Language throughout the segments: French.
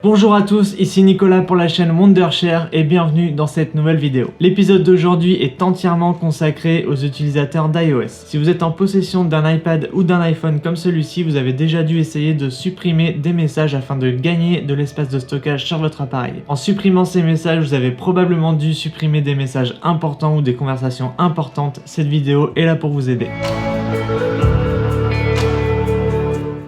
Bonjour à tous, ici Nicolas pour la chaîne Wondershare et bienvenue dans cette nouvelle vidéo. L'épisode d'aujourd'hui est entièrement consacré aux utilisateurs d'iOS. Si vous êtes en possession d'un iPad ou d'un iPhone comme celui-ci, vous avez déjà dû essayer de supprimer des messages afin de gagner de l'espace de stockage sur votre appareil. En supprimant ces messages, vous avez probablement dû supprimer des messages importants ou des conversations importantes. Cette vidéo est là pour vous aider.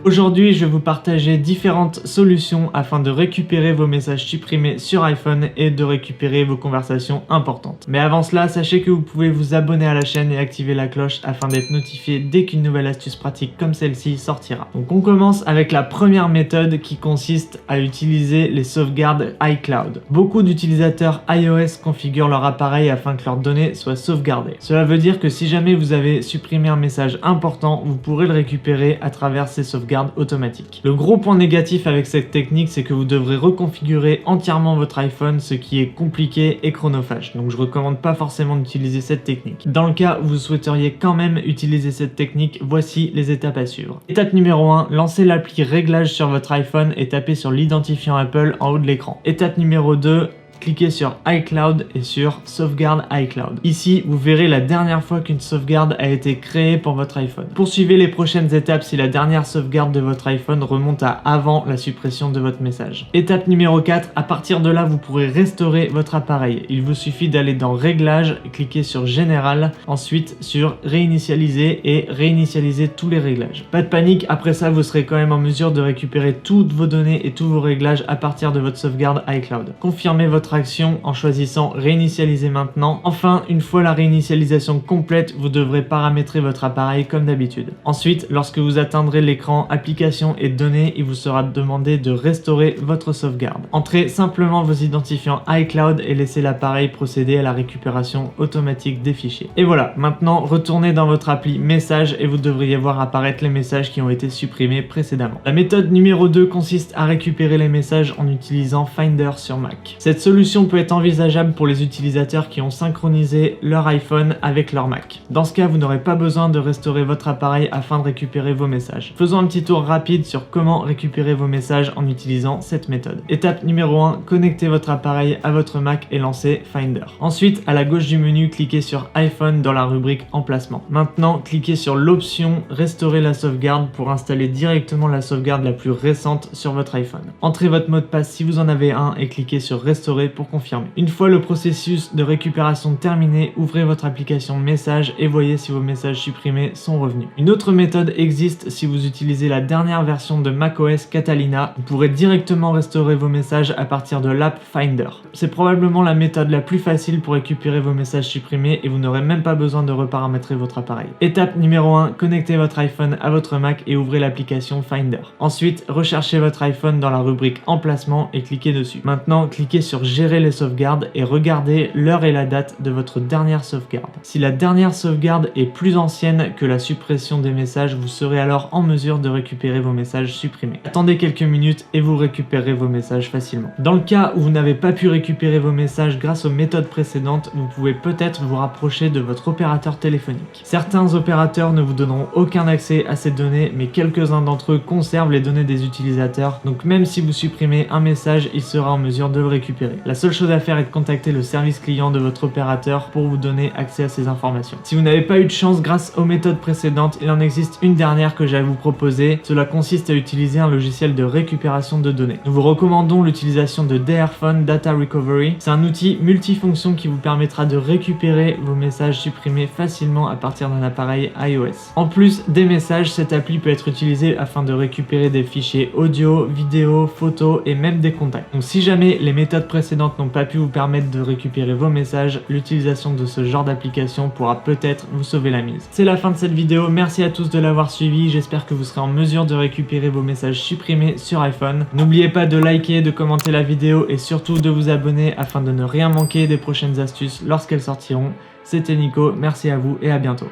Aujourd'hui, je vais vous partager différentes solutions afin de récupérer vos messages supprimés sur iPhone et de récupérer vos conversations importantes. Mais avant cela, sachez que vous pouvez vous abonner à la chaîne et activer la cloche afin d'être notifié dès qu'une nouvelle astuce pratique comme celle-ci sortira. Donc on commence avec la première méthode qui consiste à utiliser les sauvegardes iCloud. Beaucoup d'utilisateurs iOS configurent leur appareil afin que leurs données soient sauvegardées. Cela veut dire que si jamais vous avez supprimé un message important, vous pourrez le récupérer à travers ces sauvegardes automatique. Le gros point négatif avec cette technique, c'est que vous devrez reconfigurer entièrement votre iPhone, ce qui est compliqué et chronophage. Donc je recommande pas forcément d'utiliser cette technique. Dans le cas où vous souhaiteriez quand même utiliser cette technique, voici les étapes à suivre. Étape numéro 1, lancez l'appli Réglages sur votre iPhone et tapez sur l'identifiant Apple en haut de l'écran. Étape numéro 2, cliquez sur iCloud et sur Sauvegarde iCloud. Ici, vous verrez la dernière fois qu'une sauvegarde a été créée pour votre iPhone. Poursuivez les prochaines étapes si la dernière sauvegarde de votre iPhone remonte à avant la suppression de votre message. Étape numéro 4, à partir de là, vous pourrez restaurer votre appareil. Il vous suffit d'aller dans Réglages, cliquer sur Général, ensuite sur Réinitialiser et réinitialiser tous les réglages. Pas de panique, après ça, vous serez quand même en mesure de récupérer toutes vos données et tous vos réglages à partir de votre sauvegarde iCloud. Confirmez votre action en choisissant réinitialiser maintenant. Enfin, une fois la réinitialisation complète, vous devrez paramétrer votre appareil comme d'habitude. Ensuite, lorsque vous atteindrez l'écran applications et données, il vous sera demandé de restaurer votre sauvegarde. Entrez simplement vos identifiants iCloud et laissez l'appareil procéder à la récupération automatique des fichiers. Et voilà, maintenant retournez dans votre appli messages et vous devriez voir apparaître les messages qui ont été supprimés précédemment. La méthode numéro 2 consiste à récupérer les messages en utilisant Finder sur Mac. Cette solution peut être envisageable pour les utilisateurs qui ont synchronisé leur iPhone avec leur Mac. Dans ce cas, vous n'aurez pas besoin de restaurer votre appareil afin de récupérer vos messages. Faisons un petit tour rapide sur comment récupérer vos messages en utilisant cette méthode. Étape numéro 1, connectez votre appareil à votre Mac et lancez Finder. Ensuite, à la gauche du menu, cliquez sur iPhone dans la rubrique Emplacement. Maintenant, cliquez sur l'option Restaurer la sauvegarde pour installer directement la sauvegarde la plus récente sur votre iPhone. Entrez votre mot de passe si vous en avez un et cliquez sur Restaurer pour confirmer. Une fois le processus de récupération terminé, ouvrez votre application Messages et voyez si vos messages supprimés sont revenus. Une autre méthode existe si vous utilisez la dernière version de macOS Catalina. Vous pourrez directement restaurer vos messages à partir de l'app Finder. C'est probablement la méthode la plus facile pour récupérer vos messages supprimés et vous n'aurez même pas besoin de reparamétrer votre appareil. Étape numéro 1, connectez votre iPhone à votre Mac et ouvrez l'application Finder. Ensuite, recherchez votre iPhone dans la rubrique Emplacement et cliquez dessus. Maintenant, cliquez sur Gérer les sauvegardes et regardez l'heure et la date de votre dernière sauvegarde. Si la dernière sauvegarde est plus ancienne que la suppression des messages, vous serez alors en mesure de récupérer vos messages supprimés. Attendez quelques minutes et vous récupérez vos messages facilement. Dans le cas où vous n'avez pas pu récupérer vos messages grâce aux méthodes précédentes, vous pouvez peut-être vous rapprocher de votre opérateur téléphonique. Certains opérateurs ne vous donneront aucun accès à ces données, mais quelques-uns d'entre eux conservent les données des utilisateurs, donc même si vous supprimez un message, il sera en mesure de le récupérer. La seule chose à faire est de contacter le service client de votre opérateur pour vous donner accès à ces informations. Si vous n'avez pas eu de chance grâce aux méthodes précédentes, il en existe une dernière que j'ai à vous proposer. Cela consiste à utiliser un logiciel de récupération de données. Nous vous recommandons l'utilisation de DRPhone Data Recovery. C'est un outil multifonction qui vous permettra de récupérer vos messages supprimés facilement à partir d'un appareil iOS. En plus des messages, cette appli peut être utilisée afin de récupérer des fichiers audio, vidéo, photos et même des contacts. Donc si jamais les méthodes précédentes n'ont pas pu vous permettre de récupérer vos messages, l'utilisation de ce genre d'application pourra peut-être vous sauver la mise. C'est la fin de cette vidéo, merci à tous de l'avoir suivi, j'espère que vous serez en mesure de récupérer vos messages supprimés sur iPhone. N'oubliez pas de liker, de commenter la vidéo et surtout de vous abonner afin de ne rien manquer des prochaines astuces lorsqu'elles sortiront. C'était Nico, merci à vous et à bientôt.